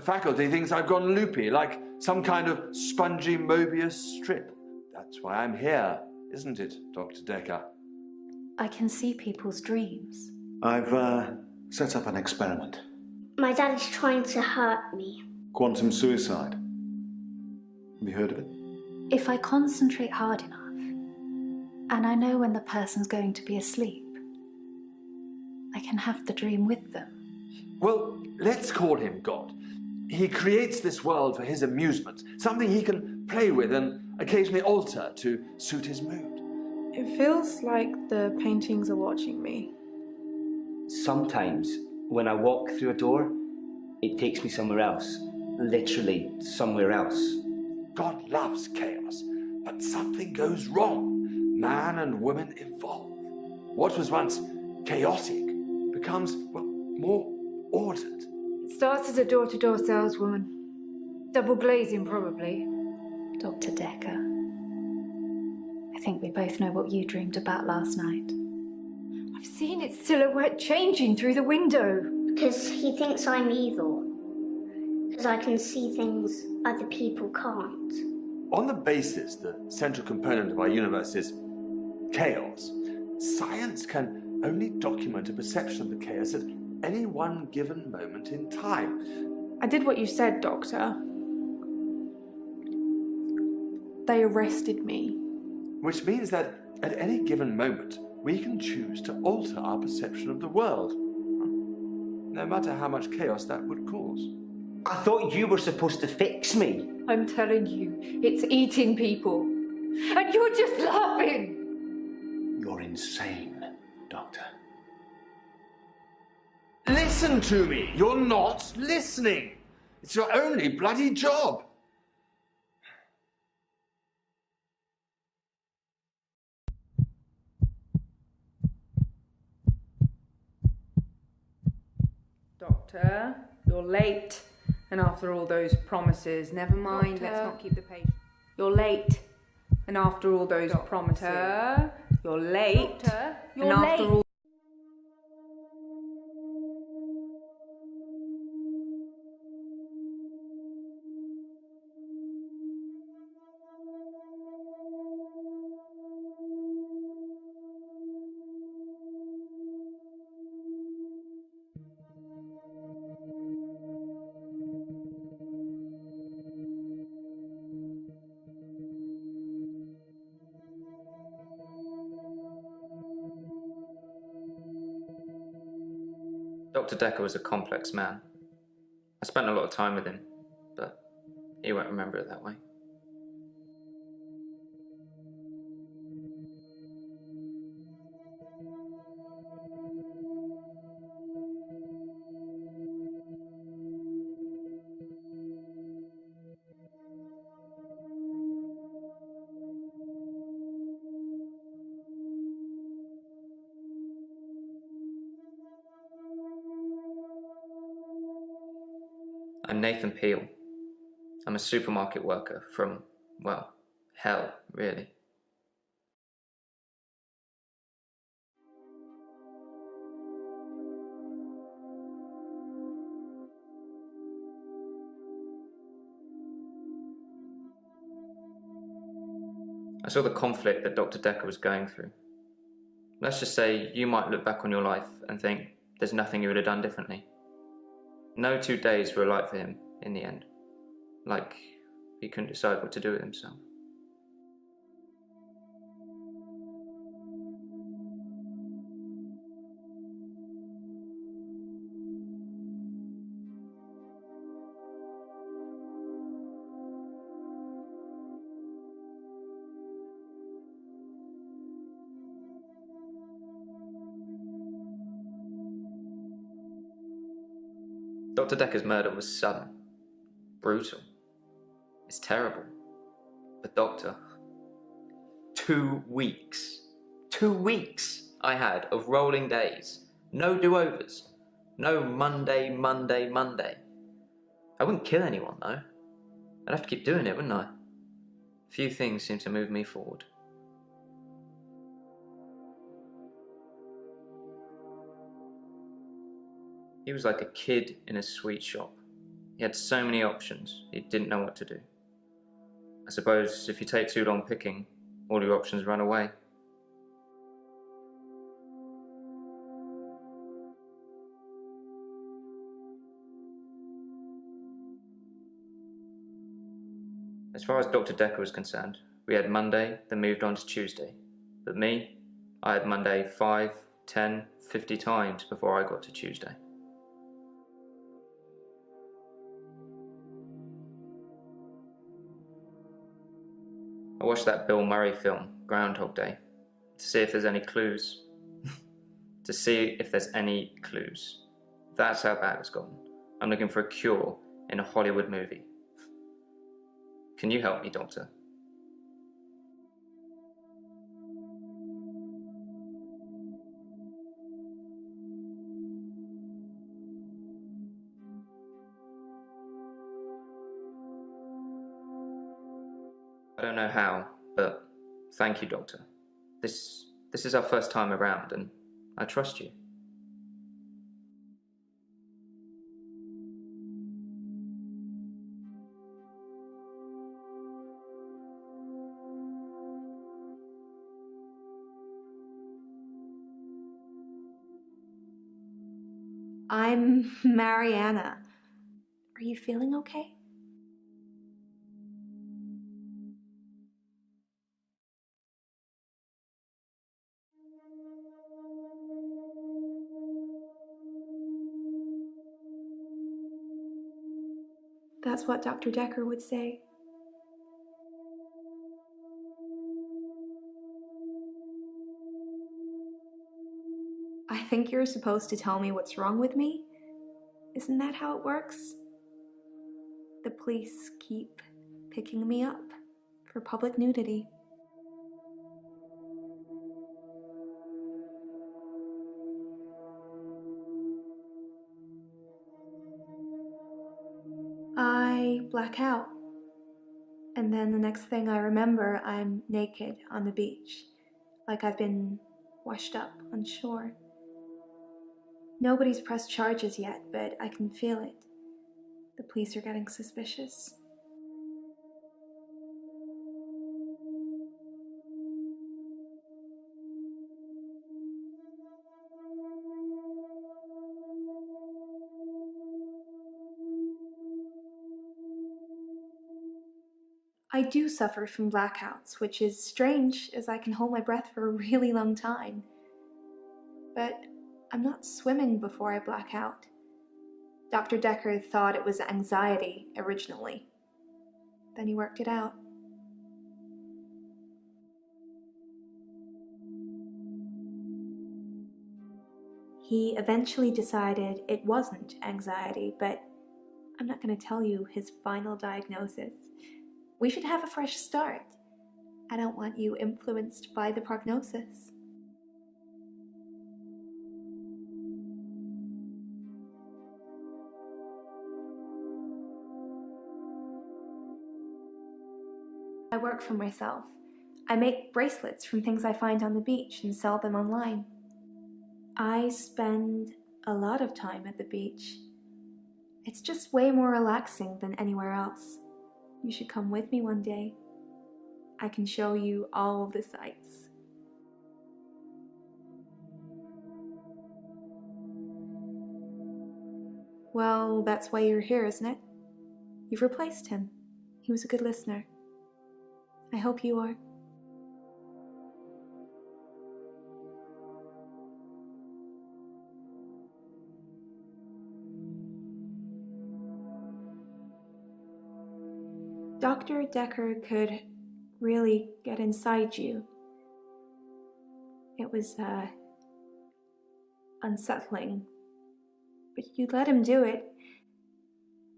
faculty thinks I've gone loopy, like some kind of spongy Mobius strip. That's why I'm here, isn't it, Dr. Dekker? I can see people's dreams. I've set up an experiment. My dad is trying to hurt me. Quantum suicide. Have you heard of it? If I concentrate hard enough, and I know when the person's going to be asleep, I can have the dream with them. Well, let's call him God. He creates this world for his amusement, something he can play with and occasionally alter to suit his mood. It feels like the paintings are watching me. Sometimes, when I walk through a door, it takes me somewhere else. Literally, somewhere else. God loves chaos, but something goes wrong. Man and woman evolve. What was once chaotic becomes, well, more ordered. It starts as a door-to-door saleswoman. Double glazing, probably. Dr. Dekker, I think we both know what you dreamed about last night. I've seen its silhouette changing through the window. Because he thinks I'm evil. Because I can see things other people can't. On the basis the central component of our universe is chaos, science can only document a perception of the chaos at any one given moment in time. I did what you said, Doctor. They arrested me. Which means that at any given moment, we can choose to alter our perception of the world, no matter how much chaos that would cause. I thought you were supposed to fix me. I'm telling you, it's eating people. And you're just laughing. You're insane, Doctor. Listen to me! You're not listening! It's your only bloody job! Doctor, you're late. And after all those promises, never mind, let's not keep the patient. You're late. And after all those promises, you're late. Doctor, you're and late. after all Dr. Dekker was a complex man. I spent a lot of time with him, but he won't remember it that way. I'm Nathan Peel. I'm a supermarket worker from, well, hell, really. I saw the conflict that Dr. Dekker was going through. Let's just say you might look back on your life and think there's nothing you would have done differently. No 2 days were alike for him in the end. Like he couldn't decide what to do with himself. Dr. Dekker's murder was sudden, brutal. It's terrible. But Doctor, 2 weeks. 2 weeks I had of rolling days. No do-overs. No Monday, Monday, Monday. I wouldn't kill anyone though. I'd have to keep doing it, wouldn't I? Few things seem to move me forward. He was like a kid in a sweet shop. He had so many options, he didn't know what to do. I suppose if you take too long picking, all your options run away. As far as Dr. Dekker was concerned, we had Monday, then moved on to Tuesday. But me, I had Monday 5, 10, 50 times before I got to Tuesday. I watched that Bill Murray film, Groundhog Day, to see if there's any clues. To see if there's any clues. That's how bad it's gotten. I'm looking for a cure in a Hollywood movie. Can you help me, Doctor? I don't know how, but thank you, Doctor. This is our first time around, and I trust you. I'm Mariana. Are you feeling okay? That's what Dr. Dekker would say. I think you're supposed to tell me what's wrong with me. Isn't that how it works? The police keep picking me up for public nudity. I black out. And then the next thing I remember, I'm naked on the beach, like I've been washed up on shore. Nobody's pressed charges yet, but I can feel it. The police are getting suspicious. I do suffer from blackouts, which is strange as I can hold my breath for a really long time. But I'm not swimming before I black out. Dr. Dekker thought it was anxiety originally. Then he worked it out. He eventually decided it wasn't anxiety, but I'm not going to tell you his final diagnosis. We should have a fresh start. I don't want you influenced by the prognosis. I work for myself. I make bracelets from things I find on the beach and sell them online. I spend a lot of time at the beach. It's just way more relaxing than anywhere else. You should come with me one day. I can show you all the sights. Well, that's why you're here, isn't it? You've replaced him. He was a good listener. I hope you are. Dr. Dekker could really get inside you. It was, unsettling. But you let him do it.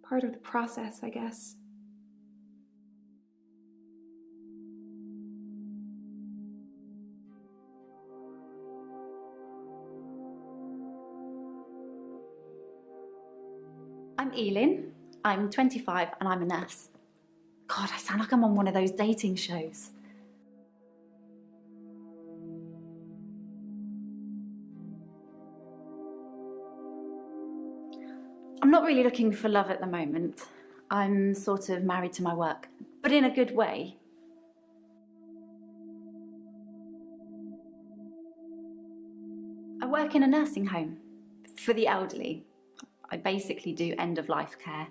Part of the process, I guess. I'm Elin. I'm 25 and I'm a nurse. God, I sound like I'm on one of those dating shows. I'm not really looking for love at the moment. I'm sort of married to my work, but in a good way. I work in a nursing home for the elderly. I basically do end-of-life care.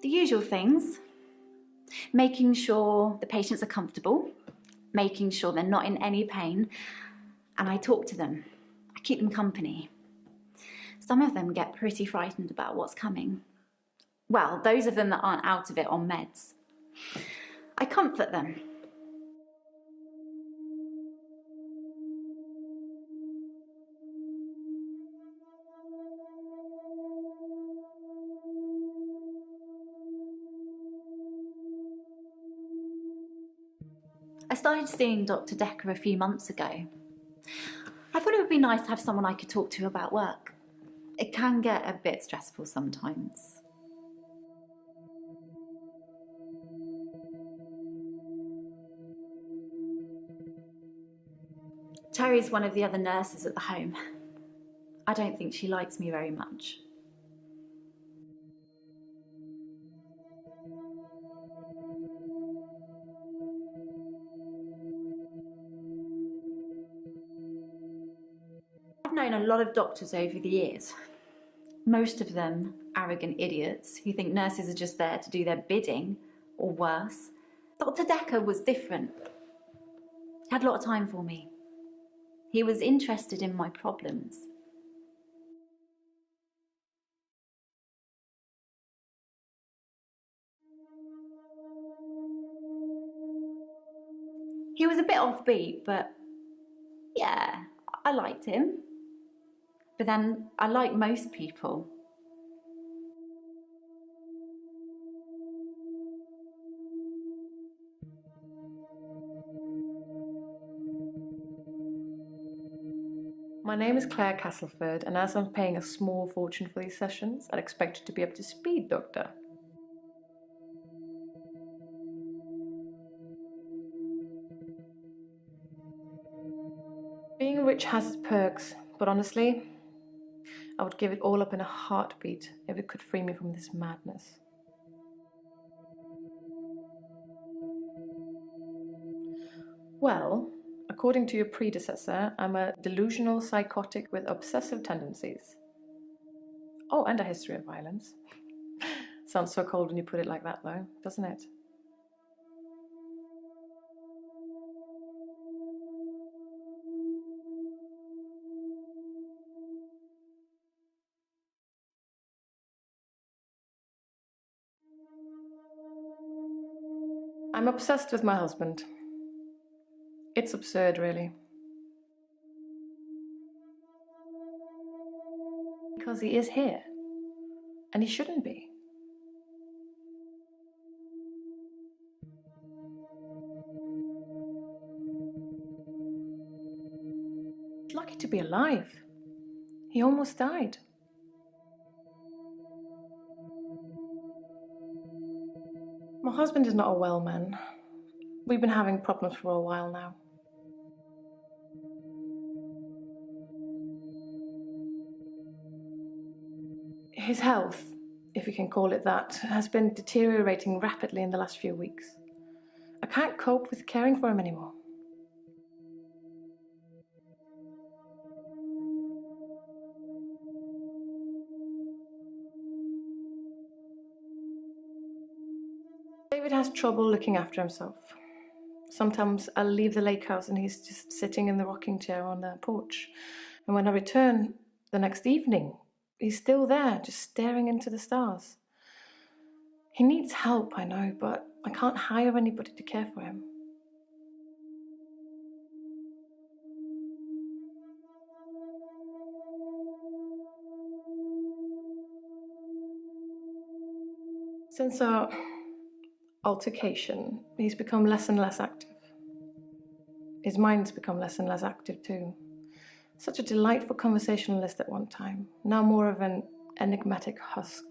The usual things. Making sure the patients are comfortable, making sure they're not in any pain, and I talk to them. I keep them company. Some of them get pretty frightened about what's coming. Well, those of them that aren't out of it on meds. I comfort them. I started seeing Dr. Dekker a few months ago. I thought it would be nice to have someone I could talk to about work. It can get a bit stressful sometimes. Terry's one of the other nurses at the home. I don't think she likes me very much. I've known a lot of doctors over the years. Most of them arrogant idiots who think nurses are just there to do their bidding, or worse. Dr. Dekker was different. He had a lot of time for me. He was interested in my problems. He was a bit offbeat, but yeah, I liked him. But then I like most people. My name is Claire Castleford, and as I'm paying a small fortune for these sessions, I'd expect you to be up to speed, Doctor. Being rich has its perks, but honestly, I would give it all up in a heartbeat if it could free me from this madness. Well, according to your predecessor, I'm a delusional psychotic with obsessive tendencies. Oh, and a history of violence. Sounds so cold when you put it like that, though, doesn't it? I'm obsessed with my husband. It's absurd, really. Because he is here. And he shouldn't be. He's lucky to be alive. He almost died. My husband is not a well man. We've been having problems for a while now. His health, if you can call it that, has been deteriorating rapidly in the last few weeks. I can't cope with caring for him anymore. David has trouble looking after himself. Sometimes I'll leave the lake house and he's just sitting in the rocking chair on the porch. And when I return the next evening, he's still there, just staring into the stars. He needs help, I know, but I can't hire anybody to care for him. Since our altercation, he's become less and less active. His mind's become less and less active too. Such a delightful conversationalist at one time, now more of an enigmatic husk.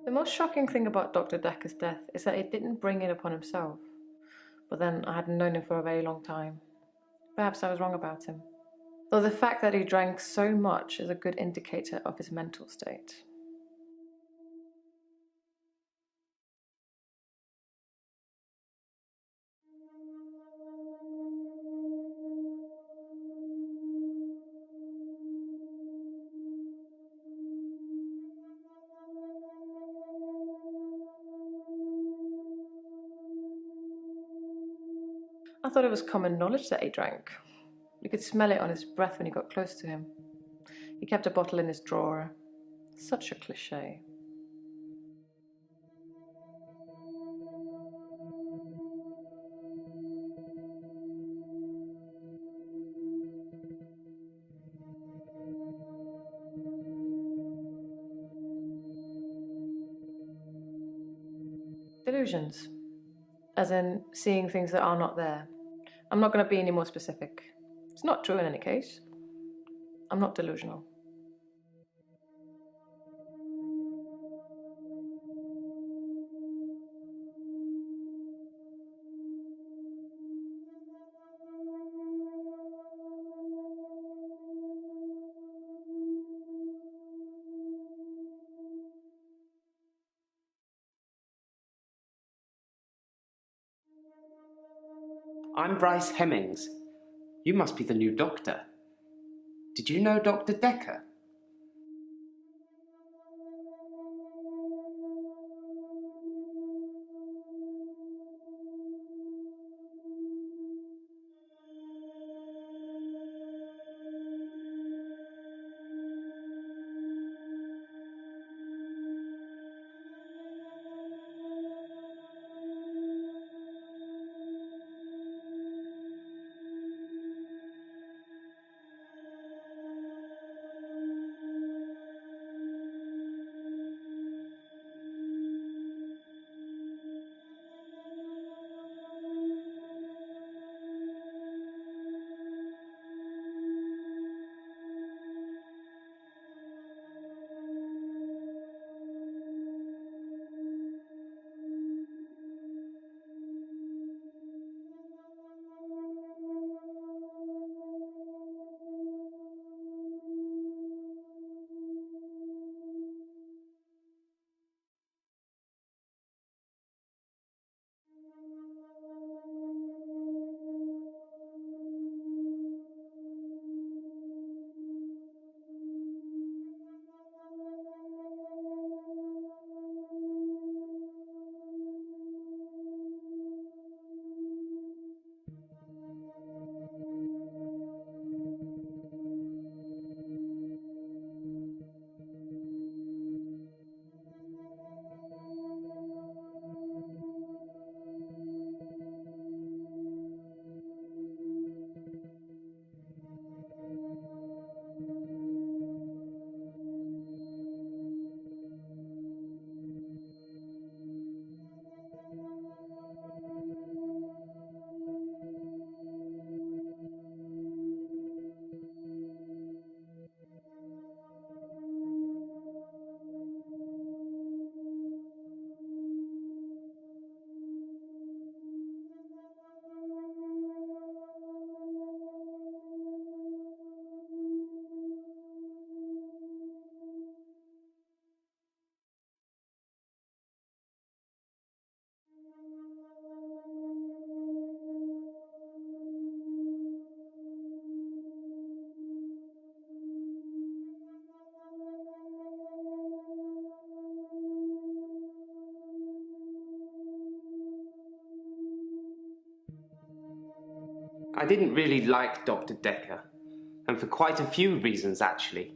The most shocking thing about Dr. Dekker's death is that he didn't bring it upon himself. But then I hadn't known him for a very long time. Perhaps I was wrong about him. Though the fact that he drank so much is a good indicator of his mental state. I thought it was common knowledge that he drank. You could smell it on his breath when you got close to him. He kept a bottle in his drawer. Such a cliché. Delusions, as in seeing things that are not there. I'm not going to be any more specific. It's not true in any case. I'm not delusional. I'm Bryce Hemmings. You must be the new doctor. Did you know Dr. Dekker? I didn't really like Dr. Dekker, and for quite a few reasons actually.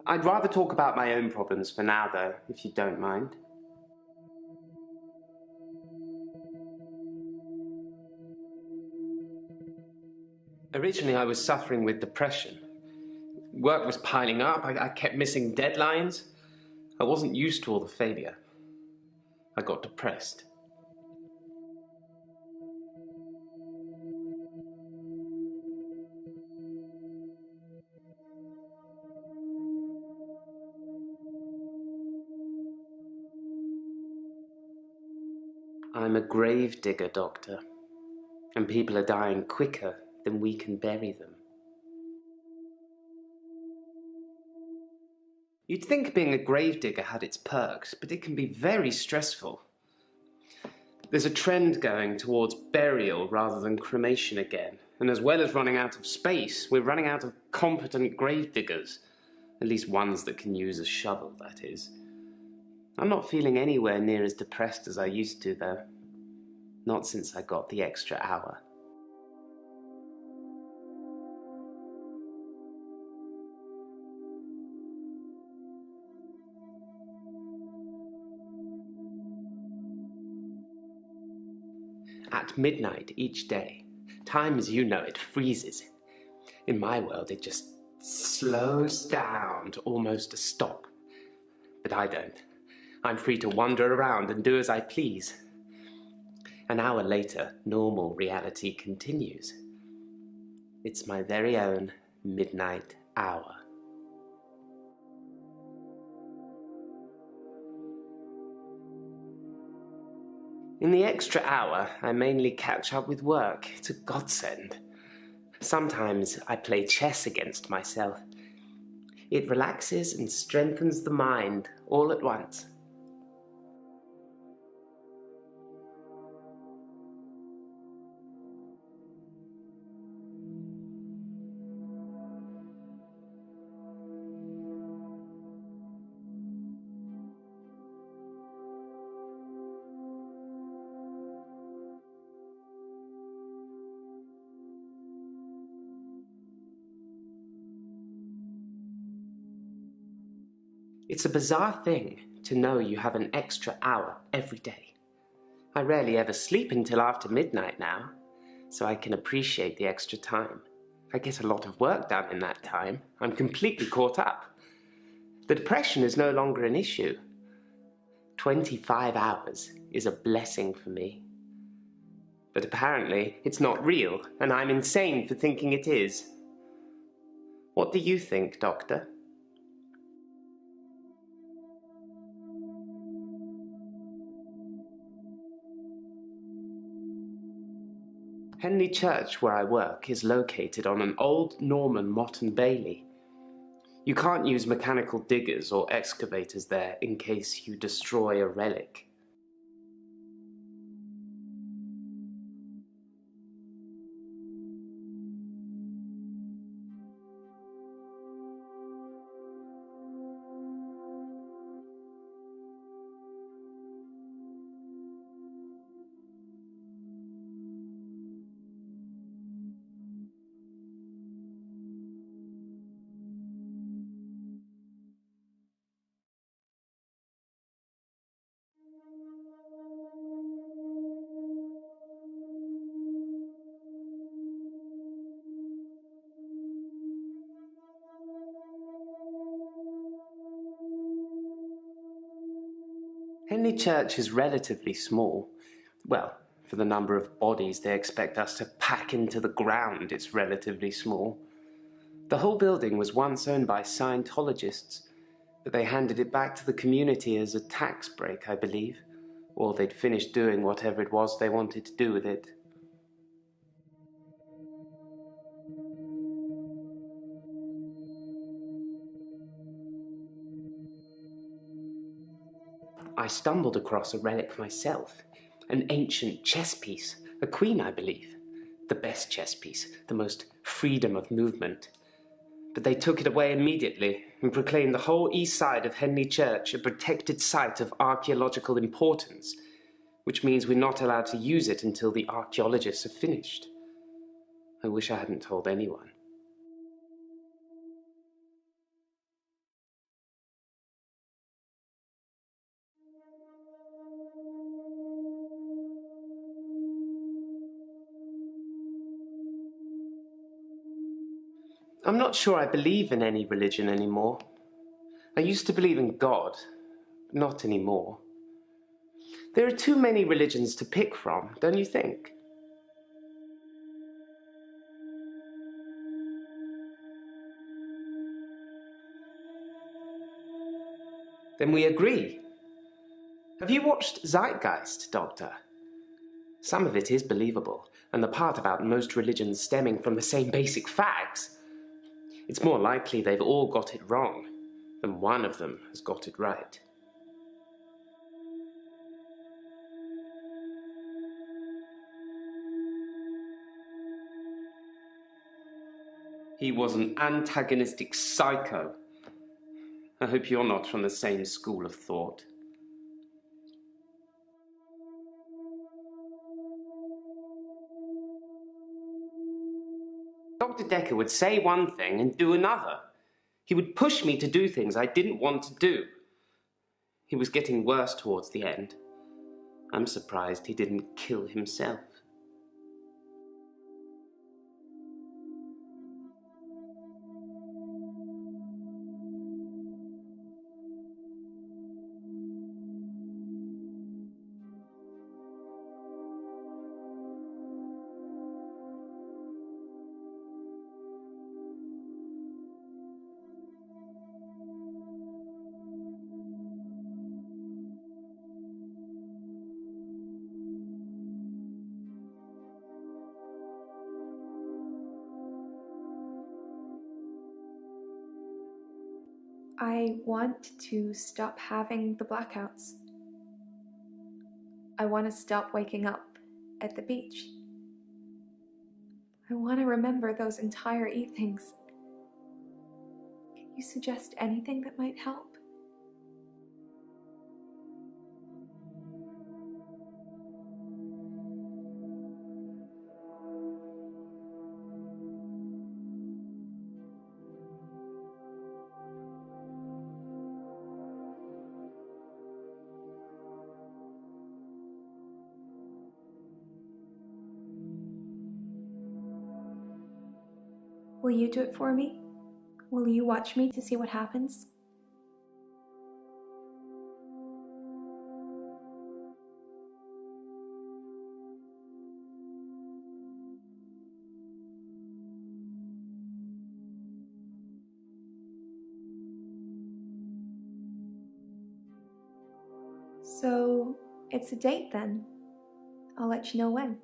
I'd rather talk about my own problems for now, though, if you don't mind. Originally, I was suffering with depression. Work was piling up. I kept missing deadlines. I wasn't used to all the failure. I got depressed. I'm a grave digger, Doctor, and people are dying quicker than we can bury them. You'd think being a gravedigger had its perks, but it can be very stressful. There's a trend going towards burial rather than cremation again, and as well as running out of space, we're running out of competent gravediggers. At least ones that can use a shovel, that is. I'm not feeling anywhere near as depressed as I used to, though. Not since I got the extra hour. At midnight each day, time as you know it freezes. In my world, it just slows down to almost a stop. But I don't. I'm free to wander around and do as I please. An hour later, normal reality continues. It's my very own midnight hour. In the extra hour, I mainly catch up with work. It's a godsend. Sometimes I play chess against myself. It relaxes and strengthens the mind all at once. It's a bizarre thing to know you have an extra hour every day. I rarely ever sleep until after midnight now, so I can appreciate the extra time. I get a lot of work done in that time. I'm completely caught up. The depression is no longer an issue. 25 hours is a blessing for me. But apparently it's not real, and I'm insane for thinking it is. What do you think, Doctor? Henley Church, where I work, is located on an old Norman motte and bailey. You can't use mechanical diggers or excavators there in case you destroy a relic. Henley Church is relatively small. Well, for the number of bodies they expect us to pack into the ground, it's relatively small. The whole building was once owned by Scientologists, but they handed it back to the community as a tax break, I believe. Or they'd finished doing whatever it was they wanted to do with it. I stumbled across a relic myself. An ancient chess piece. A queen, I believe. The best chess piece. The most freedom of movement. But they took it away immediately and proclaimed the whole east side of Henley Church a protected site of archaeological importance, which means we're not allowed to use it until the archaeologists have finished. I wish I hadn't told anyone. I'm not sure I believe in any religion anymore. I used to believe in God, but not anymore. There are too many religions to pick from, don't you think? Then we agree. Have you watched Zeitgeist, Doctor? Some of it is believable, and the part about most religions stemming from the same basic facts, it's more likely they've all got it wrong than one of them has got it right. He was an antagonistic psycho. I hope you're not from the same school of thought. Dr. Dekker would say one thing and do another. He would push me to do things I didn't want to do. He was getting worse towards the end. I'm surprised he didn't kill himself. I want to stop having the blackouts. I want to stop waking up at the beach. I want to remember those entire evenings. Can you suggest anything that might help? Will you do it for me? Will you watch me to see what happens? So, it's a date then. I'll let you know when.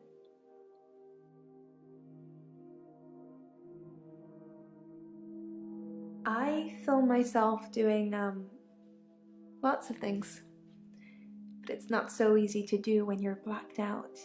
I film myself doing lots of things, but it's not so easy to do when you're blacked out.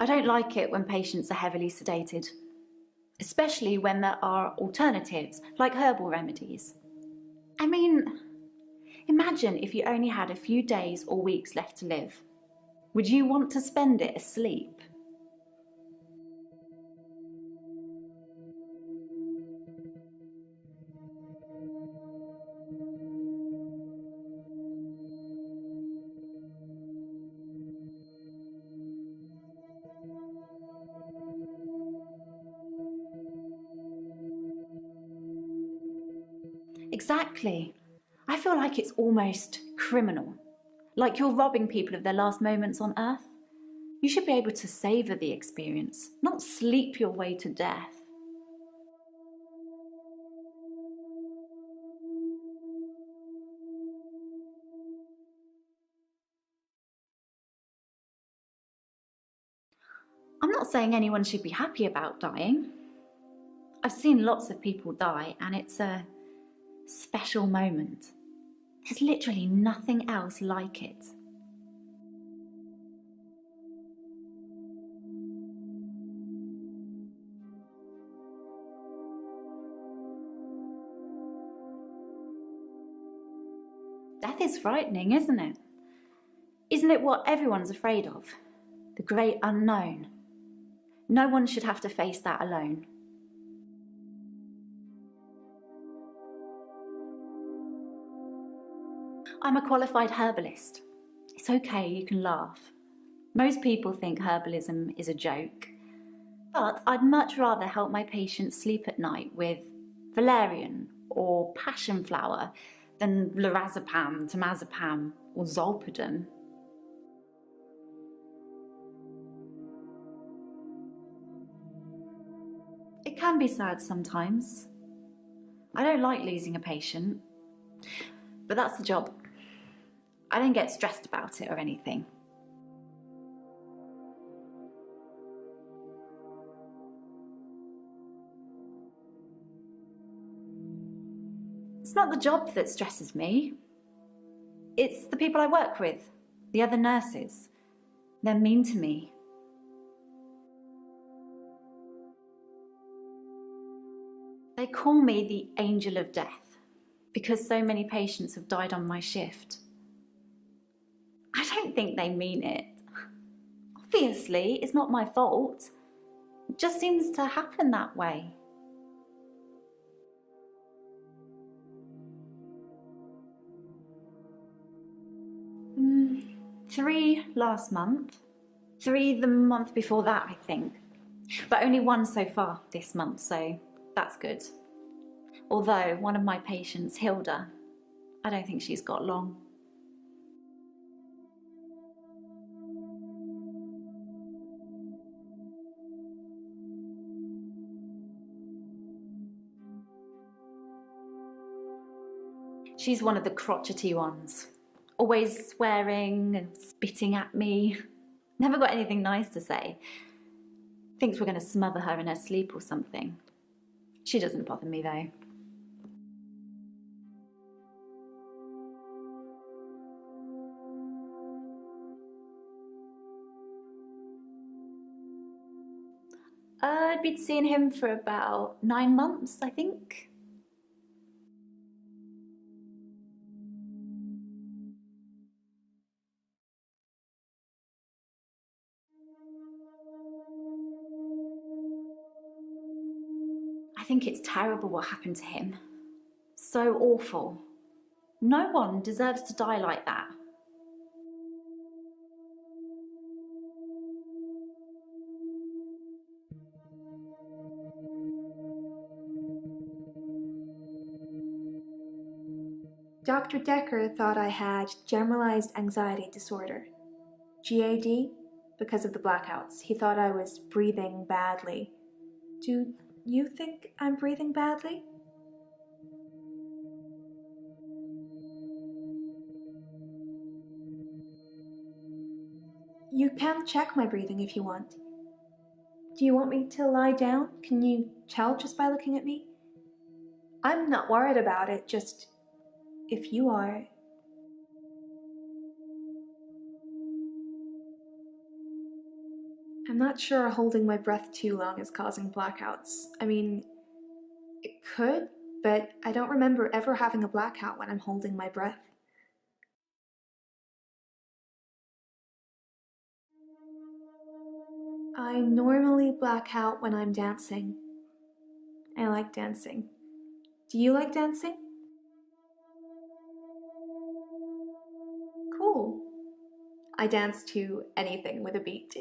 I don't like it when patients are heavily sedated, especially when there are alternatives, like herbal remedies. I mean, imagine if you only had a few days or weeks left to live. Would you want to spend it asleep? Exactly. I feel like it's almost criminal. like you're robbing people of their last moments on Earth. You should be able to savour the experience, not sleep your way to death. I'm not saying anyone should be happy about dying. I've seen lots of people die, and it's a special moment. There's literally nothing else like it. Death is frightening, isn't it? Isn't it what everyone's afraid of? The great unknown. No one should have to face that alone. I'm a qualified herbalist. It's okay, you can laugh. Most people think herbalism is a joke, but I'd much rather help my patients sleep at night with valerian or passion flower than lorazepam, temazepam or zolpidem. It can be sad sometimes. I don't like losing a patient, but that's the job. I don't get stressed about it or anything. It's not the job that stresses me. It's the people I work with, the other nurses. They're mean to me. They call me the angel of death because so many patients have died on my shift. I don't think they mean it. Obviously, it's not my fault. It just seems to happen that way. Three last month. 3 the month before that, I think. But only 1 so far this month, so that's good. Although one of my patients, Hilda, I don't think she's got long. She's one of the crotchety ones. Always swearing and spitting at me. Never got anything nice to say. Thinks we're going to smother her in her sleep or something. She doesn't bother me though. I'd been seeing him for about 9 months, I think. I think it's terrible what happened to him. So awful. No one deserves to die like that. Dr. Dekker thought I had generalized anxiety disorder, GAD, because of the blackouts. He thought I was breathing badly. Do you think I'm breathing badly? You can check my breathing if you want. Do you want me to lie down? Can you tell just by looking at me? I'm not worried about it, just if you are. I'm not sure holding my breath too long is causing blackouts. I mean, it could, but I don't remember ever having a blackout when I'm holding my breath. I normally black out when I'm dancing. I like dancing. Do you like dancing? Cool. I dance to anything with a beat.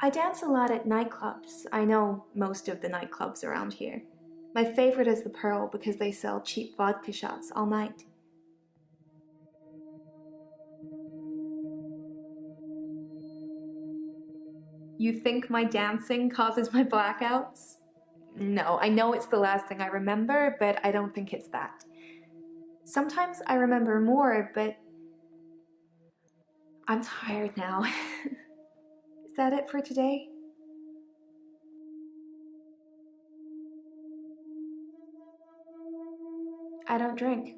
I I dance a lot at nightclubs. I know most of the nightclubs around here. My favorite is the Pearl because they sell cheap vodka shots all night. You think my dancing causes my blackouts? No, I know it's the last thing I remember, but I don't think it's that. Sometimes I remember more, but I'm tired now. Is that it for today? I don't drink.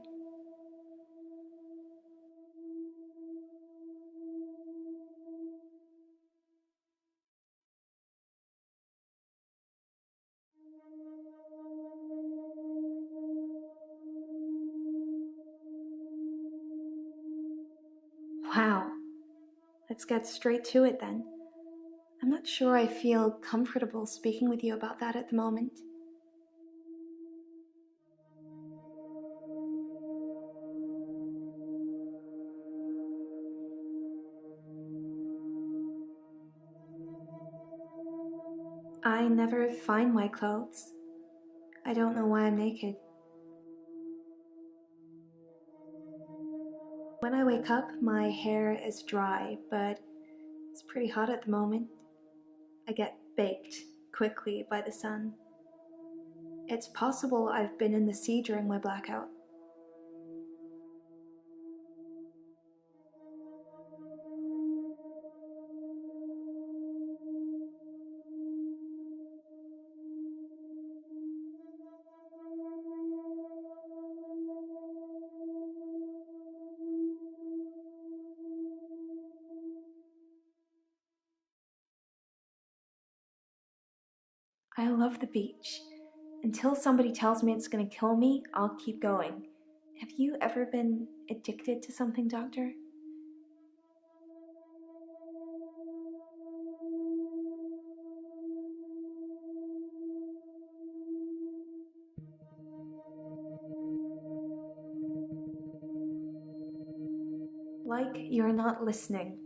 Wow. Let's get straight to it then. I'm not sure I feel comfortable speaking with you about that at the moment. I never find my clothes. I don't know why I'm naked. When I wake up, my hair is dry, but it's pretty hot at the moment. I get baked quickly by the sun. It's possible I've been in the sea during my blackout. I love the beach. Until somebody tells me it's going to kill me, I'll keep going. Have you ever been addicted to something, Doctor? Like you're not listening.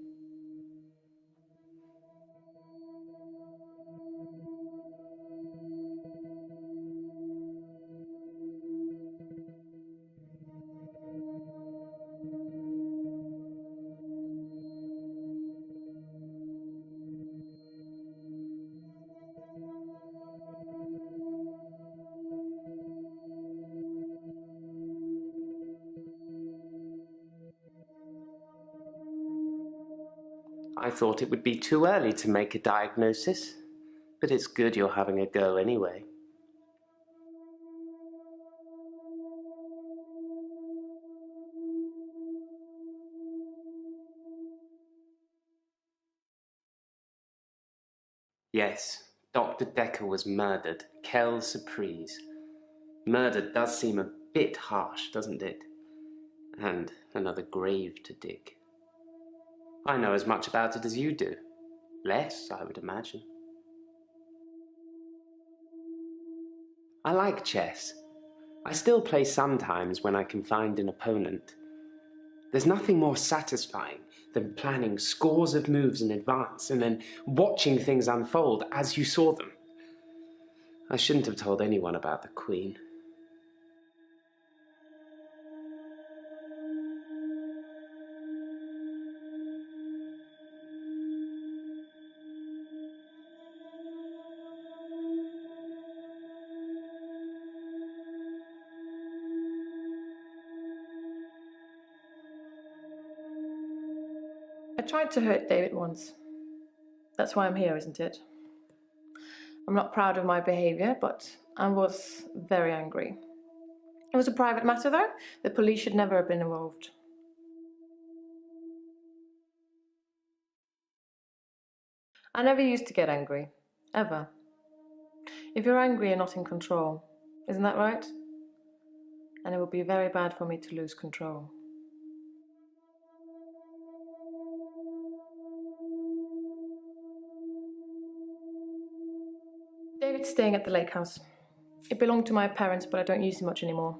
I thought it would be too early to make a diagnosis, but it's good you're having a go anyway. Yes, Dr. Dekker was murdered. Quelle surprise. Murder does seem a bit harsh, doesn't it? And another grave to dig. I know as much about it as you do. Less, I would imagine. I like chess. I still play sometimes when I can find an opponent. There's nothing more satisfying than planning scores of moves in advance and then watching things unfold as you saw them. I shouldn't have told anyone about the Queen. I tried to hurt David once. That's why I'm here, isn't it? I'm not proud of my behaviour, but I was very angry. It was a private matter, though. The police should never have been involved. I never used to get angry. Ever. If you're angry, you're not in control. Isn't that right? And it would be very bad for me to lose control. David's staying at the lake house. It belonged to my parents, but I don't use it much anymore.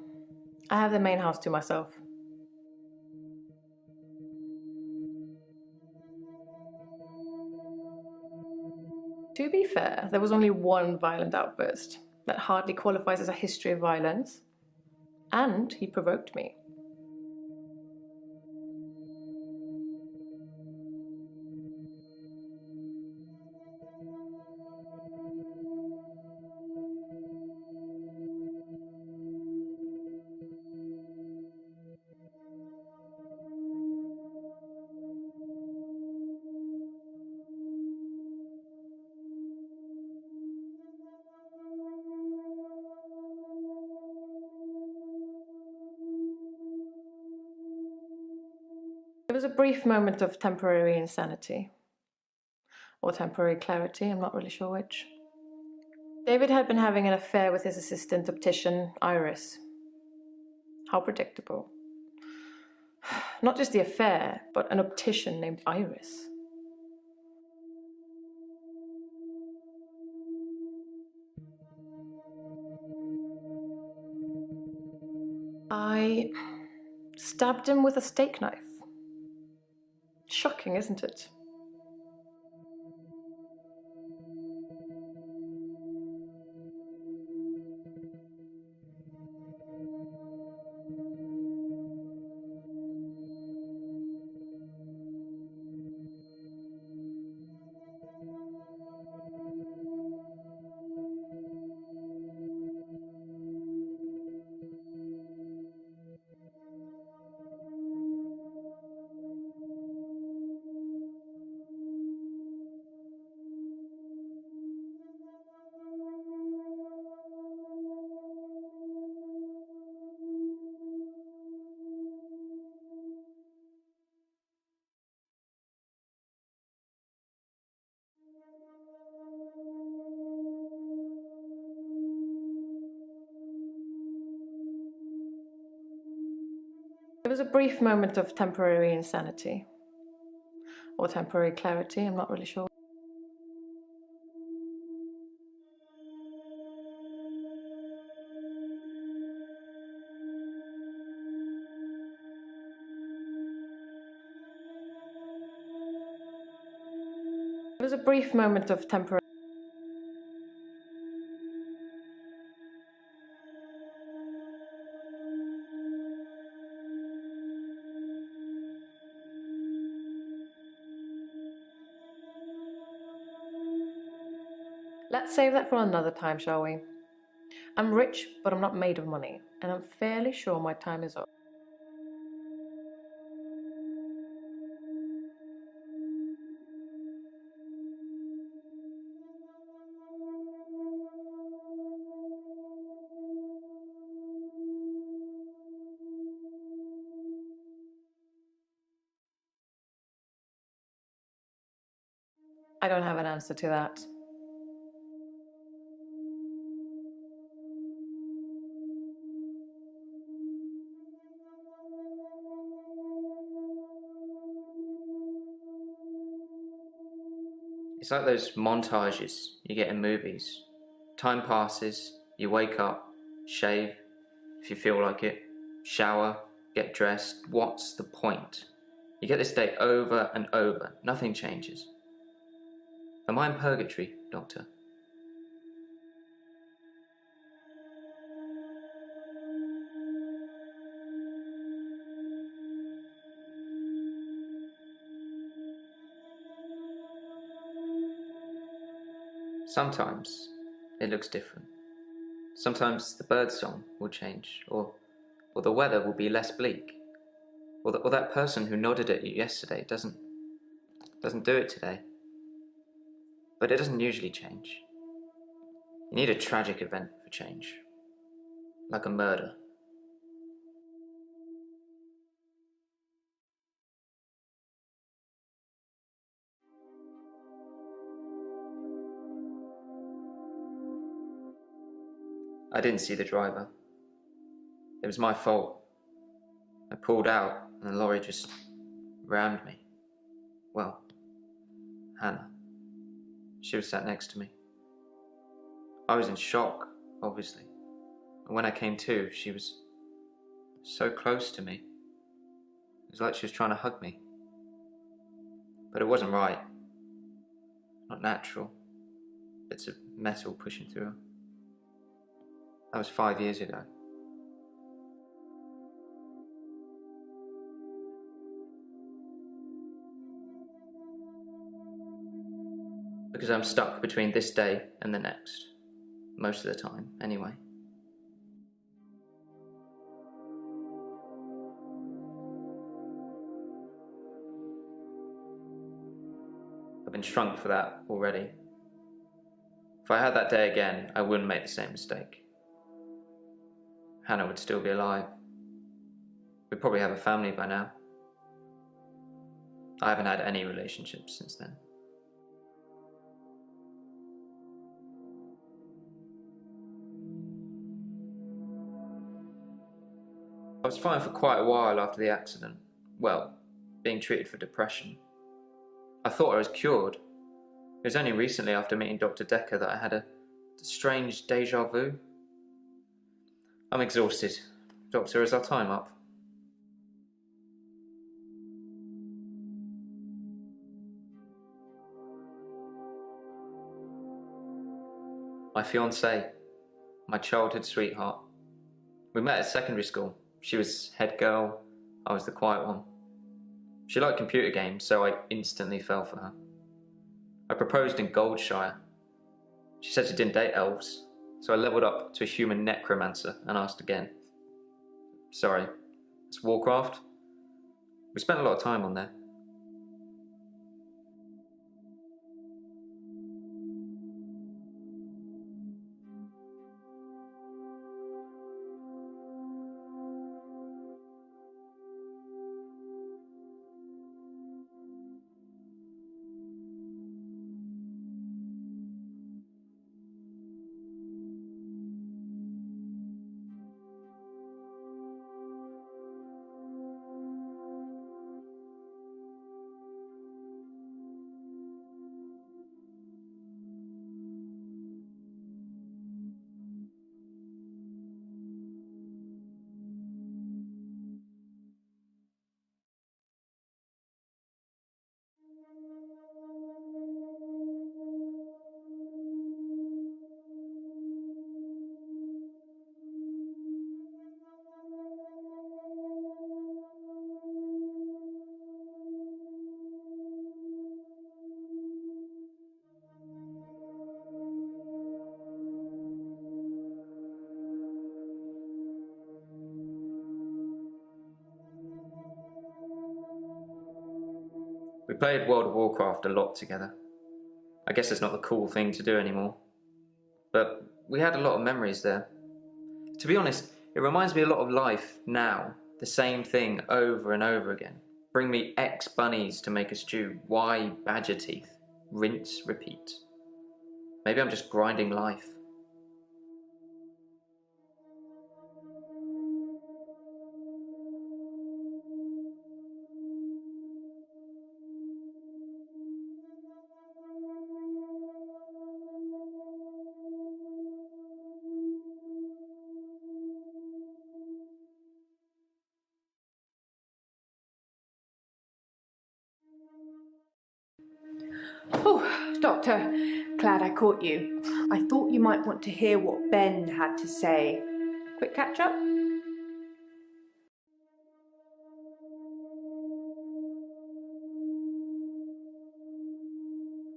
I have the main house to myself. To be fair, there was only one violent outburst that hardly qualifies as a history of violence, and he provoked me. It was a brief moment of temporary insanity. Or temporary clarity, I'm not really sure which. David had been having an affair with his assistant optician, Iris. How predictable. Not just the affair, but an optician named Iris. I stabbed him with a steak knife. Shocking, isn't it? It was a brief moment of temporary insanity. Or temporary clarity, I'm not really sure. It was a brief moment of temporary. Let's save that for another time, shall we? I'm rich, but I'm not made of money, and I'm fairly sure my time is up. I don't have an answer to that. It's like those montages you get in movies. Time passes, you wake up, shave, if you feel like it, shower, get dressed. What's the point? You get this day over and over. Nothing changes. Am I in purgatory, Doctor? Sometimes it looks different. Sometimes the birdsong will change, or the weather will be less bleak, or that person who nodded at you yesterday doesn't do it today. But it doesn't usually change. You need a tragic event for change, like a murder. I didn't see the driver. It was my fault. I pulled out and the lorry just rammed me. Well, Hannah. She was sat next to me. I was in shock, obviously. And when I came to, she was so close to me. It was like she was trying to hug me. But it wasn't right. Not natural. bits of metal pushing through her. That was 5 years ago. Because I'm stuck between this day and the next. Most of the time, anyway. I've been shrunk for that already. If I had that day again, I wouldn't make the same mistake. Hannah would still be alive. We'd probably have a family by now. I haven't had any relationships since then. I was fine for quite a while after the accident. Well, being treated for depression. I thought I was cured. It was only recently after meeting Dr. Dekker that I had a strange déjà vu. I'm exhausted. Doctor, is our time up? My fiancée, my childhood sweetheart. We met at secondary school. She was head girl, I was the quiet one. She liked computer games, so I instantly fell for her. I proposed in Goldshire. She said she didn't date elves, so I leveled up to a human necromancer and asked again. Sorry, it's Warcraft? We spent a lot of time on there. We played World of Warcraft a lot together. I guess it's not the cool thing to do anymore. But we had a lot of memories there. To be honest, it reminds me a lot of life now. The same thing over and over again. Bring me X bunnies to make a stew. Y badger teeth. Rinse, repeat. Maybe I'm just grinding life. Oh, Doctor, glad I caught you. I thought you might want to hear what Ben had to say. Quick catch up?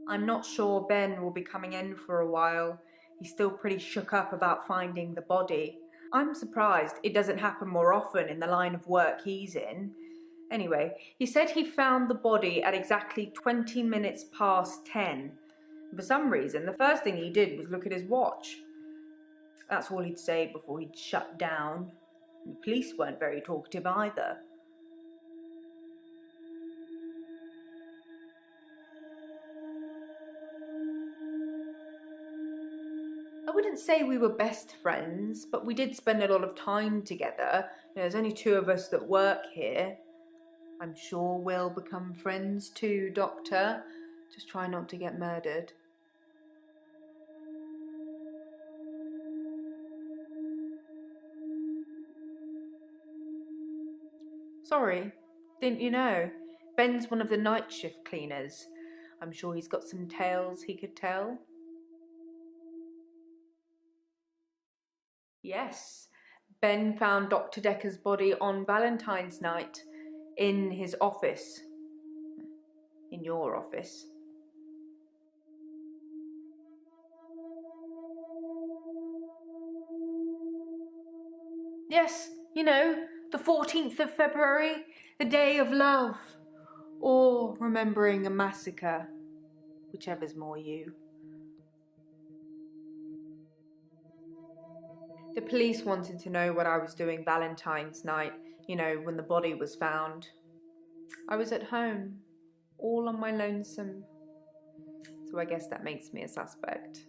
I'm not sure Ben will be coming in for a while. He's still pretty shook up about finding the body. I'm surprised it doesn't happen more often in the line of work he's in. Anyway, he said he found the body at exactly 20 minutes past 10. For some reason, the first thing he did was look at his watch. That's all he'd say before he'd shut down. The police weren't very talkative either. I wouldn't say we were best friends, but we did spend a lot of time together. There's only two of us that work here. I'm sure we'll become friends too, Doctor. Just try not to get murdered. Sorry, didn't you know? Ben's one of the night shift cleaners. I'm sure he's got some tales he could tell. Yes. Ben found Dr. Dekker's body on Valentine's night in his office. In your office. Yes, you know, the 14th of February, the day of love. Or remembering a massacre, whichever's more you. The police wanted to know what I was doing Valentine's night, you know, when the body was found. I was at home, all on my lonesome. So I guess that makes me a suspect.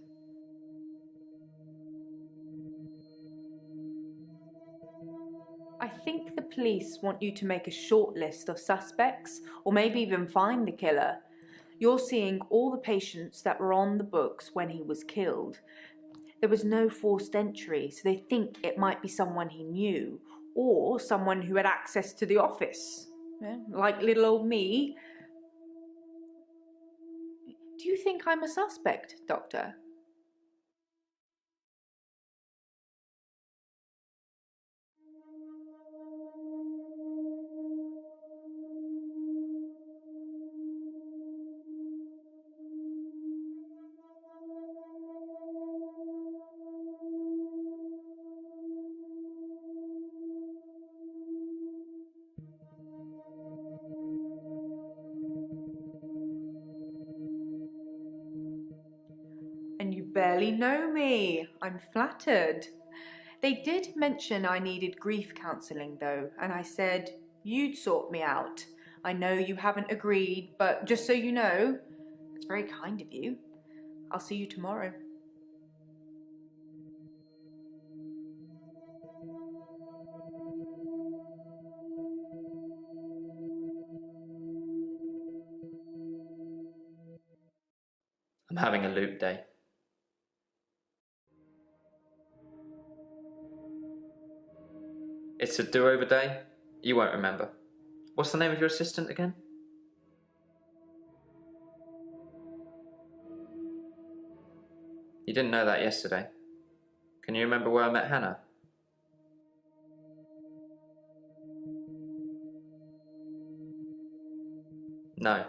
I think the police want you to make a short list of suspects, or maybe even find the killer. You're seeing all the patients that were on the books when he was killed. There was no forced entry, so they think it might be someone he knew, or someone who had access to the office. Yeah, like little old me. Do you think I'm a suspect, Doctor? And you barely know me. I'm flattered. They did mention I needed grief counselling though, and I said you'd sort me out. I know you haven't agreed, but just so you know, it's very kind of you. I'll see you tomorrow. I'm having a loop day. It's a do-over day. You won't remember. What's the name of your assistant again? You didn't know that yesterday. Can you remember where I met Hannah? No.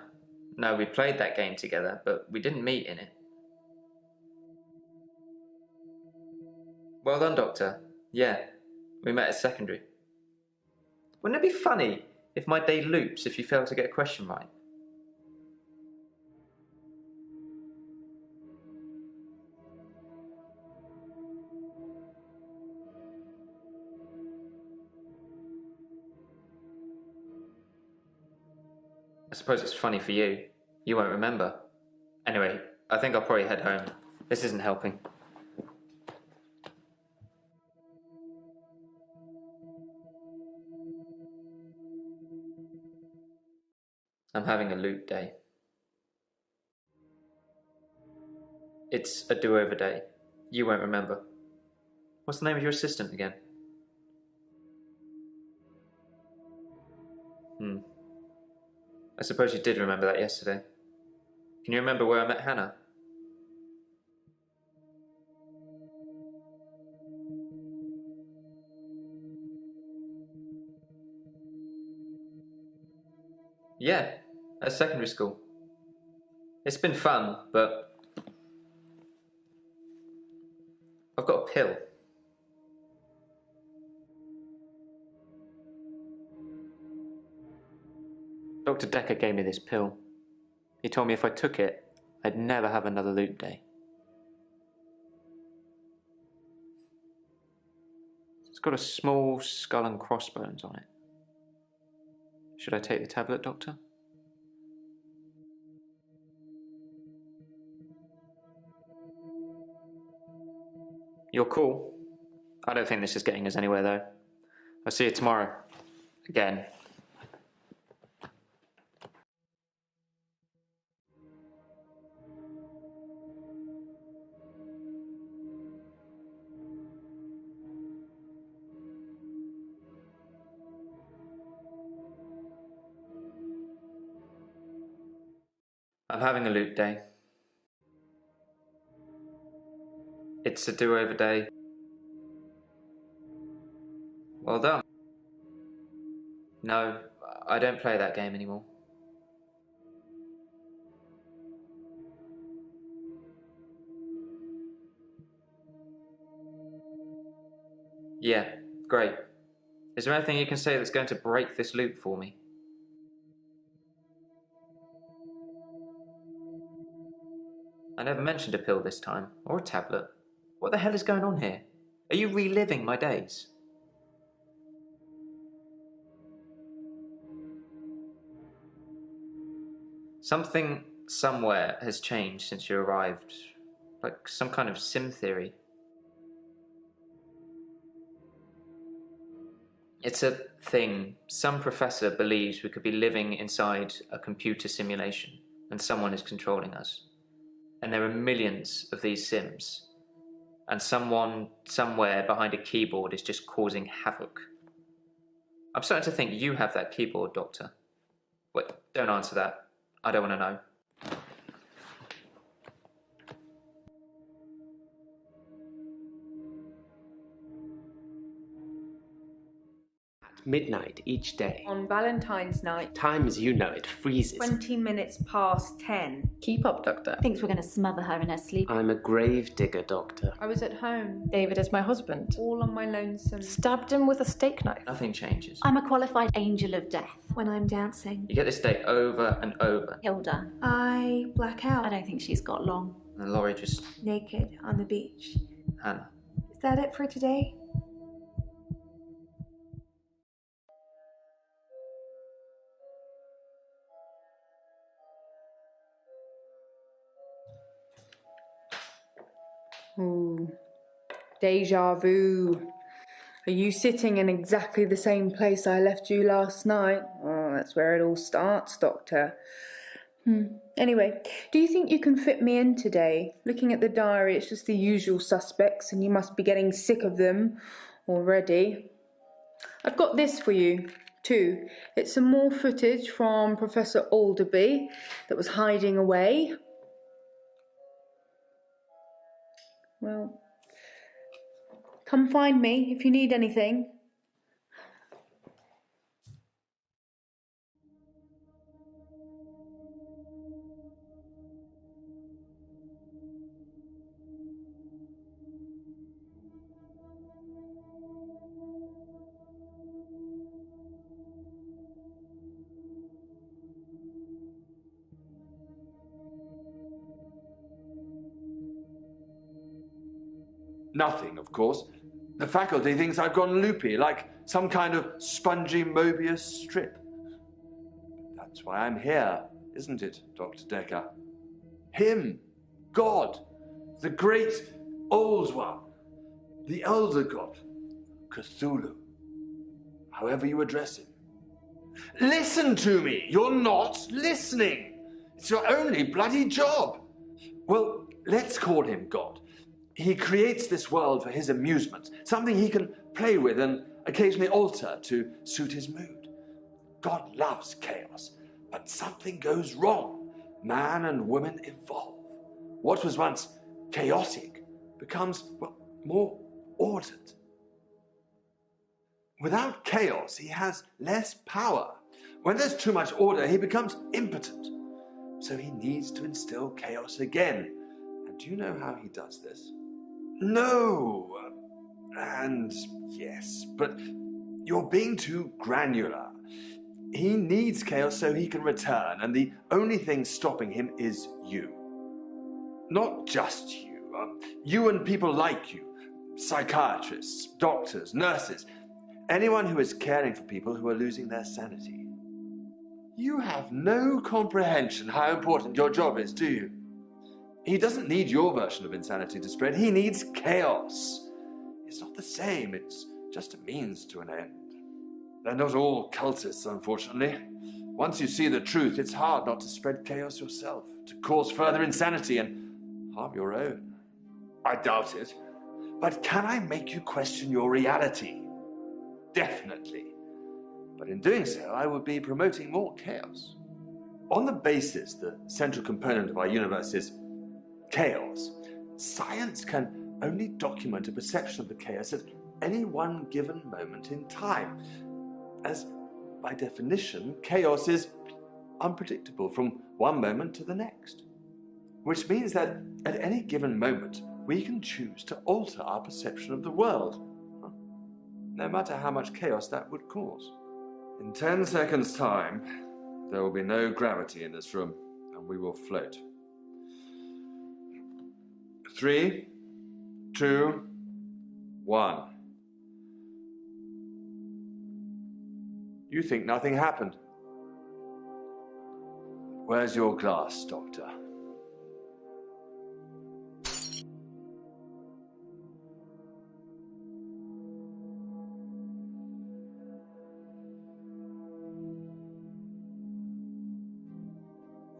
No, we played that game together, but we didn't meet in it. Well done, Doctor. Yeah, we met at secondary. Wouldn't it be funny if my day loops if you fail to get a question right? I suppose it's funny for you. You won't remember. Anyway, I think I'll probably head home. This isn't helping. I'm having a loop day. It's a do-over day. You won't remember. What's the name of your assistant again? I suppose you did remember that yesterday. Can you remember where I met Hannah? Yeah, at secondary school. It's been fun, but I've got a pill. Dr. Dekker gave me this pill. He told me if I took it, I'd never have another loop day. It's got a small skull and crossbones on it. Should I take the tablet, Doctor? You're cool. I don't think this is getting us anywhere, though. I'll see you tomorrow. Again. I'm having a loop day. It's a do-over day. Well done. No, I don't play that game anymore. Yeah, great. Is there anything you can say that's going to break this loop for me? I never mentioned a pill this time, or a tablet. What the hell is going on here? Are you reliving my days? Something somewhere has changed since you arrived. Like some kind of sim theory. It's a thing. Some professor believes we could be living inside a computer simulation and someone is controlling us. And there are millions of these sims. And someone, somewhere behind a keyboard is just causing havoc. I'm starting to think you have that keyboard, Doctor. Wait, don't answer that. I don't want to know. Midnight each day. On Valentine's night. Time as you know it freezes. 20 minutes past 10. Keep up, Doctor. Thinks we're going to smother her in her sleep. I'm a grave digger, Doctor. I was at home. David is my husband. All on my lonesome. Stabbed him with a steak knife. Nothing changes. I'm a qualified angel of death. When I'm dancing, You get this day over and over. Hilda. I black out. I don't think she's got long. And Laurie just... Naked on the beach. Hannah. Is that it for today? Ooh. Deja vu. Are you sitting in exactly the same place I left you last night? Oh, that's where it all starts, Doctor. Anyway, do you think you can fit me in today? Looking at the diary, it's just the usual suspects, and you must be getting sick of them already. I've got this for you, too. It's some more footage from Professor Alderby that was hiding away. Well, come find me if you need anything. Nothing, of course. The faculty thinks I've gone loopy, like some kind of spongy Mobius strip. That's why I'm here, isn't it, Dr. Dekker? Him, God, the great old one, the elder god, Cthulhu, however you address him. Listen to me! You're not listening! It's your only bloody job! Well, let's call him God. He creates this world for his amusement, something he can play with and occasionally alter to suit his mood. God loves chaos, but something goes wrong. Man and woman evolve. What was once chaotic becomes, well, more ordered. Without chaos, he has less power. When there's too much order, he becomes impotent. So he needs to instill chaos again. And do you know how he does this? No, and yes, but you're being too granular. He needs chaos so he can return, and the only thing stopping him is you. Not just you. You and people like you. Psychiatrists, doctors, nurses. Anyone who is caring for people who are losing their sanity. You have no comprehension how important your job is, do you? He doesn't need your version of insanity to spread. He needs chaos. It's not the same. It's just a means to an end. They're not all cultists, unfortunately. Once you see the truth, it's hard not to spread chaos yourself, to cause further insanity and harm your own. I doubt it. But can I make you question your reality? Definitely. But in doing so, I would be promoting more chaos. On the basis the central component of our universe is chaos, science can only document a perception of the chaos at any one given moment in time, as by definition, chaos is unpredictable from one moment to the next, which means that at any given moment we can choose to alter our perception of the world, no matter how much chaos that would cause. In 10 seconds' time, there will be no gravity in this room, and we will float. 3, 2, 1. You think nothing happened. Where's your glass, Doctor?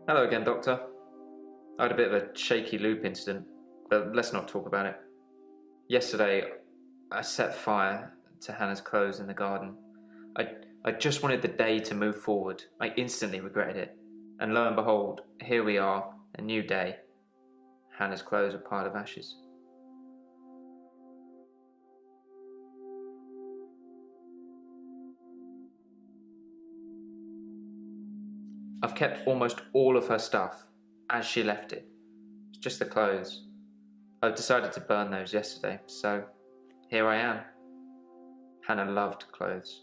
Hello again, Doctor. I had a bit of a shaky loop incident, but let's not talk about it. Yesterday, I set fire to Hannah's clothes in the garden. I just wanted the day to move forward. I instantly regretted it. And lo and behold, here we are, a new day. Hannah's clothes are a pile of ashes. I've kept almost all of her stuff as she left it. It's just the clothes. I've decided to burn those yesterday, so here I am. Hannah loved clothes.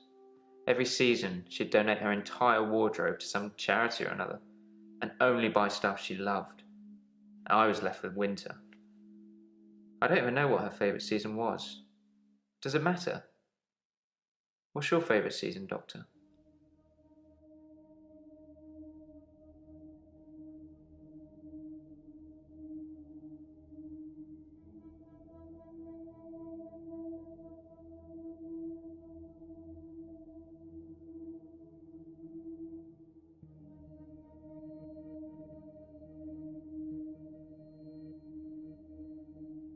Every season, she'd donate her entire wardrobe to some charity or another, and only buy stuff she loved. I was left with winter. I don't even know what her favourite season was. Does it matter? What's your favourite season, Doctor?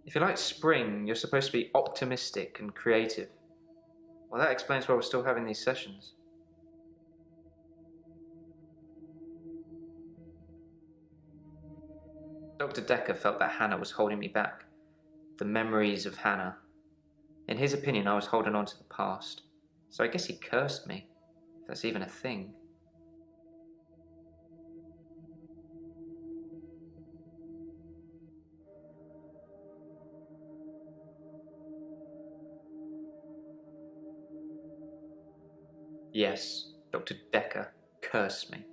If you like spring, you're supposed to be optimistic and creative. Well, that explains why we're still having these sessions. Dr. Dekker felt that Hannah was holding me back. The memories of Hannah. In his opinion, I was holding on to the past. So I guess he cursed me, if that's even a thing. Yes, Dr. Dekker cursed me.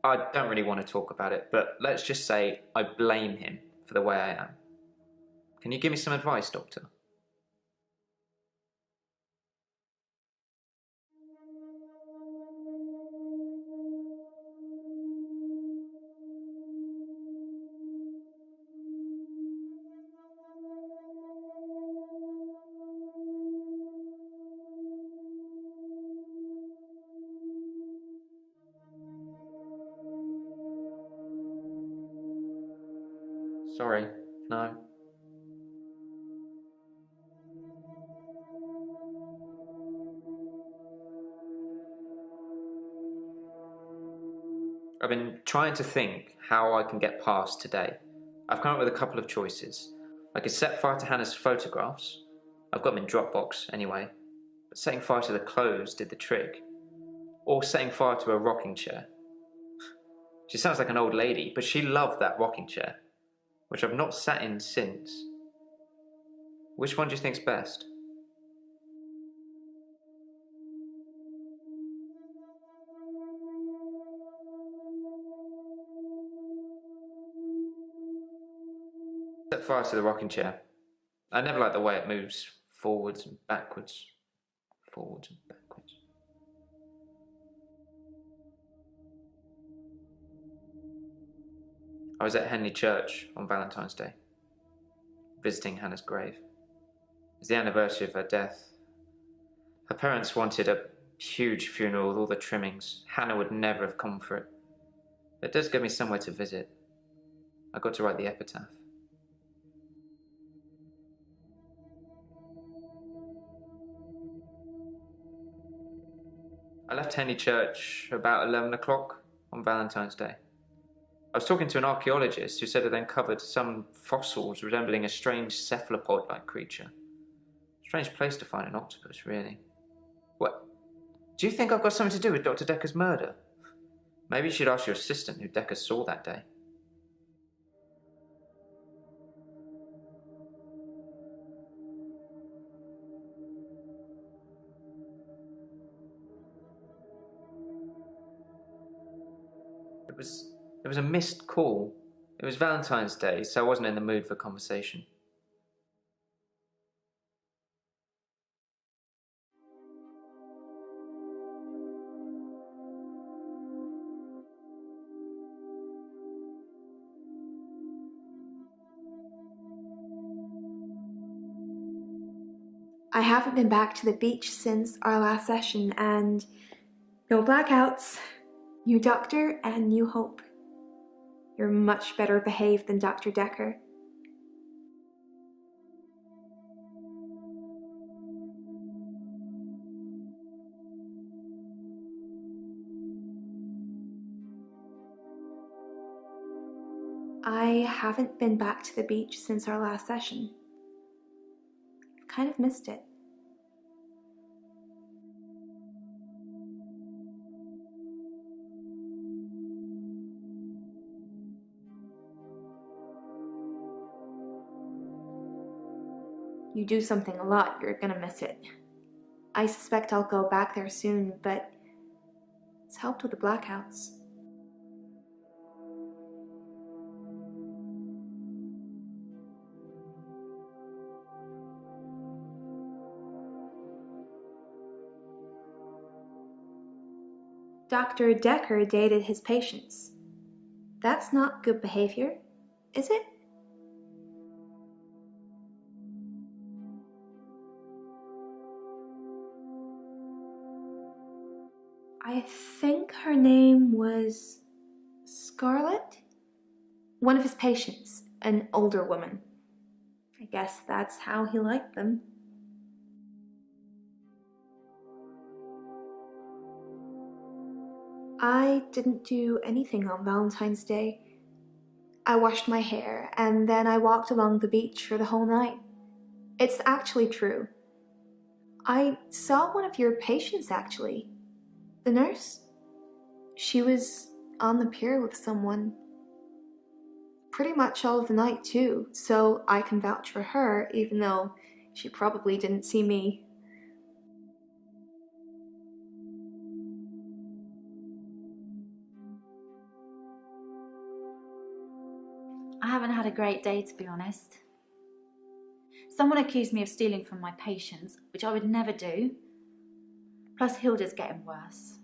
I don't really want to talk about it, but let's just say I blame him for the way I am. Can you give me some advice, Doctor? Sorry, no. I've been trying to think how I can get past today. I've come up with a couple of choices. I could set fire to Hannah's photographs. I've got them in Dropbox anyway. But setting fire to the clothes did the trick. Or setting fire to a rocking chair. She sounds like an old lady, but she loved that rocking chair, which I've not sat in since. Which one do you think's best? Set fire to the rocking chair. I never like the way it moves forwards and backwards. Forwards and backwards. I was at Henley Church on Valentine's Day, visiting Hannah's grave. It's the anniversary of her death. Her parents wanted a huge funeral with all the trimmings. Hannah would never have come for it. But it does give me somewhere to visit. I got to write the epitaph. I left Henley Church about 11 o'clock on Valentine's Day. I was talking to an archaeologist who said they'd uncovered some fossils resembling a strange cephalopod-like creature. Strange place to find an octopus, really. What? Do you think I've got something to do with Dr. Dekker's murder? Maybe you should ask your assistant who Dekker saw that day. It was a missed call. It was Valentine's Day, so I wasn't in the mood for conversation. I haven't been back to the beach since our last session, and no blackouts, new doctor, and new hope. You're much better behaved than Dr. Dekker. I haven't been back to the beach since our last session. I've kind of missed it. You do something a lot, you're gonna miss it. I suspect I'll go back there soon, but it's helped with the blackouts. Dr. Dekker dated his patients. That's not good behavior, is it? I think her name was Scarlett? One of his patients, an older woman. I guess that's how he liked them. I didn't do anything on Valentine's Day. I washed my hair and then I walked along the beach for the whole night. It's actually true. I saw one of your patients actually. The nurse? She was on the pier with someone. Pretty much all of the night too, so I can vouch for her even though she probably didn't see me. I haven't had a great day, to be honest. Someone accused me of stealing from my patients, which I would never do. Plus, Hilda's getting worse.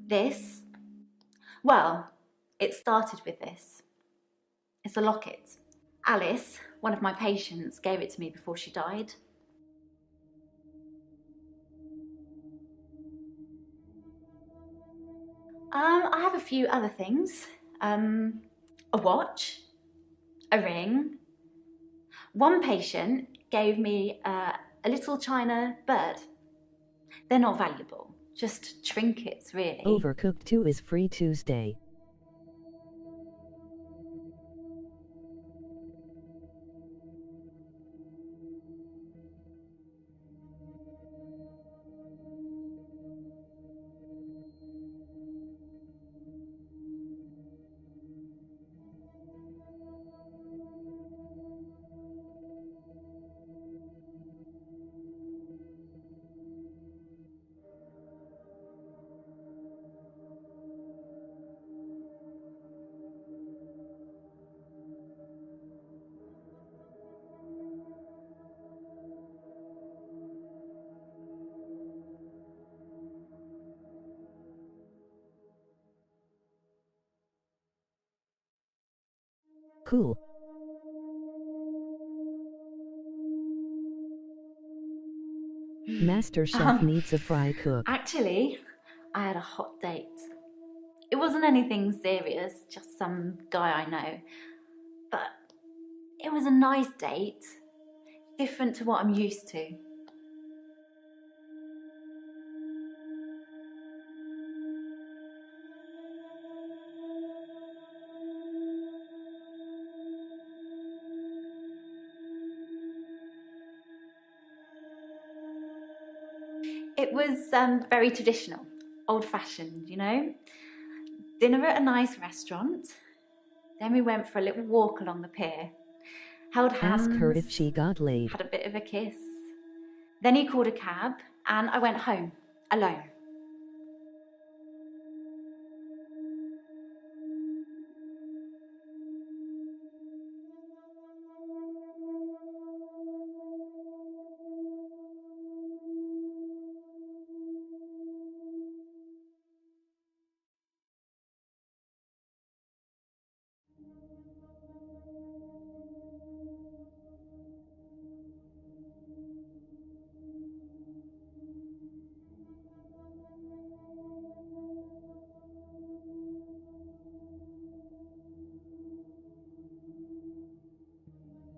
This? Well, it started with this. It's a locket. Alice, one of my patients, gave it to me before she died. I have a few other things. A watch, a ring. One patient gave me a little china bird. They're not valuable, just trinkets, really. Overcooked 2 is free Tuesday. Cool. Master Chef needs a fry cook. Actually, I had a hot date. It wasn't anything serious, just some guy I know. It was a nice date, different to what I'm used to. It was very traditional, old-fashioned, you know. Dinner at a nice restaurant. Then we went for a little walk along the pier. Held hands. Ask her if she got laid. Had a bit of a kiss. Then he called a cab and I went home, alone.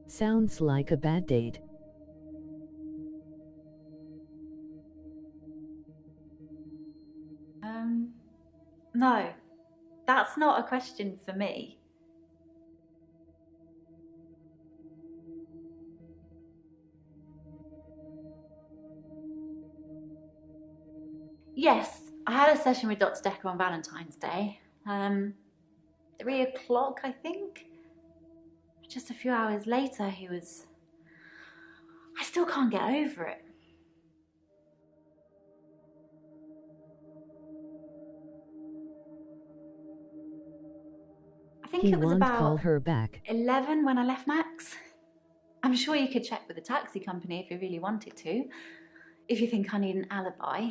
Sounds like a bad date. No, that's not a question for me. Yes, I had a session with Dr. Dekker on Valentine's Day. 3 o'clock, I think. Just a few hours later, he was... I still can't get over it. I think it was about call her back. 11 when I left Max. I'm sure you could check with the taxi company if you really wanted to, if you think I need an alibi.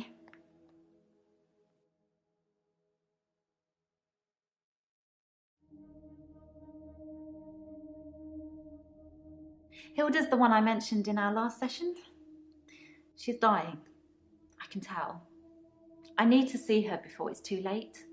Hilda's the one I mentioned in our last session. She's dying. I can tell. I need to see her before it's too late.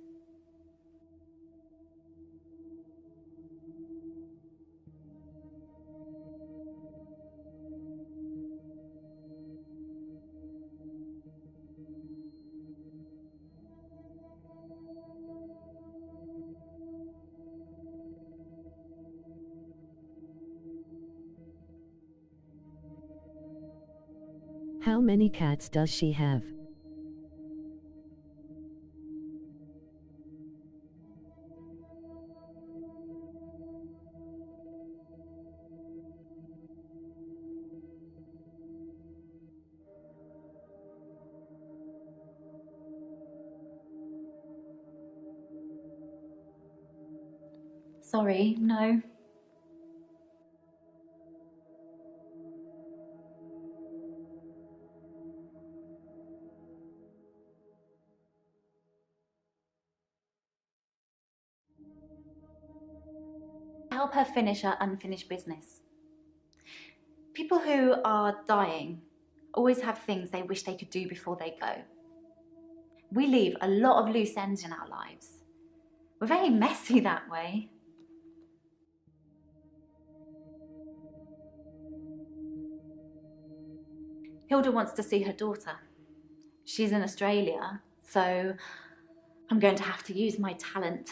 How many cats does she have? Sorry, no. Help her finish her unfinished business. People who are dying always have things they wish they could do before they go. We leave a lot of loose ends in our lives. We're very messy that way. Hilda wants to see her daughter. She's in Australia, so I'm going to have to use my talent.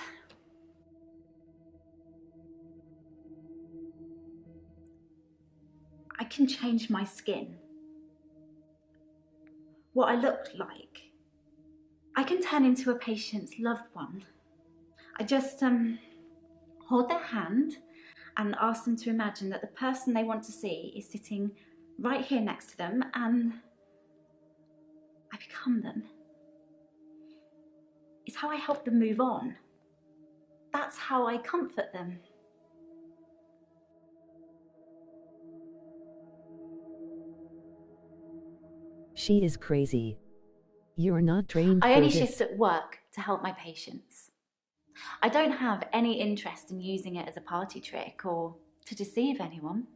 I can change my skin. What I look like. I can turn into a patient's loved one. I just hold their hand and ask them to imagine that the person they want to see is sitting right here next to them, and I become them. It's how I help them move on. That's how I comfort them. She is crazy. You're not trained I for only this. shift at work to help my patients. I don't have any interest in using it as a party trick or to deceive anyone.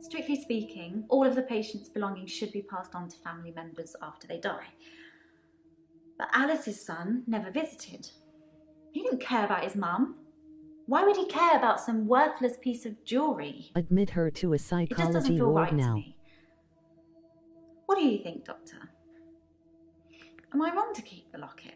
Strictly speaking, all of the patient's belongings should be passed on to family members after they die. But Alice's son never visited. He didn't care about his mum. Why would he care about some worthless piece of jewellery? Admit her to a It just doesn't psychology feel ward right to now. me. What do you think, Doctor? Am I wrong to keep the locket?